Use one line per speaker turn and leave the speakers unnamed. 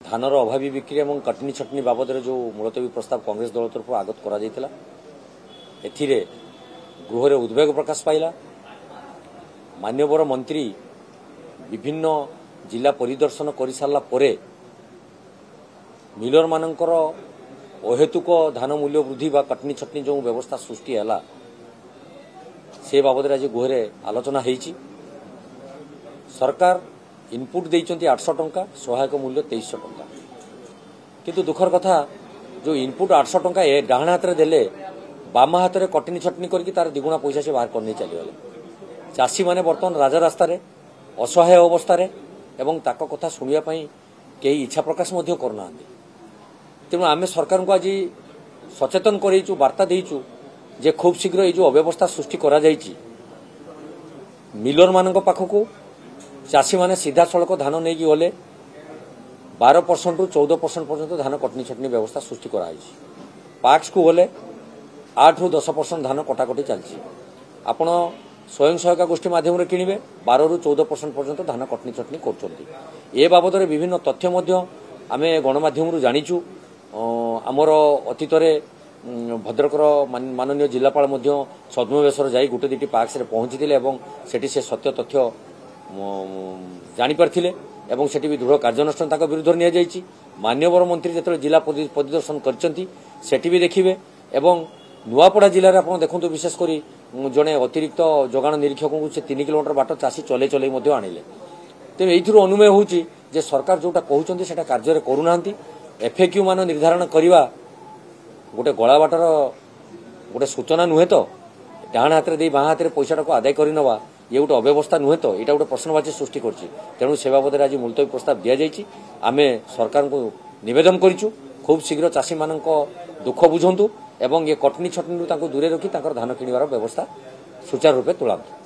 धानर अभावी बिक्री और कटनी छटनी बाबद जो मुलतवी प्रस्ताव कांग्रेस दल तरफ आगत करा गृह में उद्वेग प्रकाश पाइला। मान्यवर मंत्री विभिन्न जिला परिदर्शन कर सारा मिलर मानकर अहेतुक धान मूल्य वृद्धि बा कटनी छटनी जो व्यवस्था सृष्टि है से बाबद आज गृह आलोचना होती। सरकार इनपुट देइचंती 800 टंका सहायक मूल्य 2300 टंका किंतु दुखर कथा जो इनपुट 800 टंका ए डाहण हाथ में देले बाम हाथ में कटनी छटनी करके तार दिगुणा पैसा से बाहर करने चलीगले। चाषी माने बर्तमान राजा रास्तार असहाय अवस्था एवं ताक कथा शुणापी कई इच्छा प्रकाश करना। तेणु आम सरकार को आज सचेतन करूँ वार्ता देचु जे खूब शीघ्र ये जो अव्यवस्था सृष्टि करा जाइछि मिलर मान पाखक चाषी माने सीधा सड़क धान नहीं गले 12% रु 14% पर्यंत धान कटनी छटनी व्यवस्था सृष्टि कराई। पाक्स को गले 8 रु 10% धान कटाकटी चलती। आपण स्वयं सहायता गोष्ठी माध्यम किणवे 12 रु 14% पर्यंत धान कटनी छटनी कर बाबद विभिन्न तथ्य आम गणमाध्यम जाचु। आमर अतीत भद्रकर माननीय जिलापाल छद्मवेशर जाई गोटे दुटी पाक्स पहुंची से सत्य तथ्य जापारे और सेठी भी दृढ़ कार्यानुष्ठान विरुद्ध नि मान्यवर मंत्री जो जिला परिदर्शन करटी भी देखिए। एवं नुआपड़ा जिले में देखो विशेषकर जड़े अतिरिक्त जोगाण निरीक्षक को से 3 किलोमीटर बाट चाषी चले चले आणिले। तेणु ये अनुमेय होची जे सरकार जोटा कहते हैं कार्य करूना। एफएक्यू मान निर्धारण करवा गोटे गला बाटर गोटे सूचना नुहे तो डाण हाथ में बाँ हाथ में पैसा को आदाय करवा ये गोटे अव्यवस्था नुहे तो यहाँ गोटे प्रश्नवाची सृष्टि करेणु से बाबद आज मुलतवी प्रस्ताव दि जाइए। आम सरकार को निवेदन करूँ खूब शीघ्र चाषी मान दुख बुझंतु एवं ये कटनी छटनी दूरे रखी धान किणवार व्यवस्था सुचारू रूपे तुलांतु।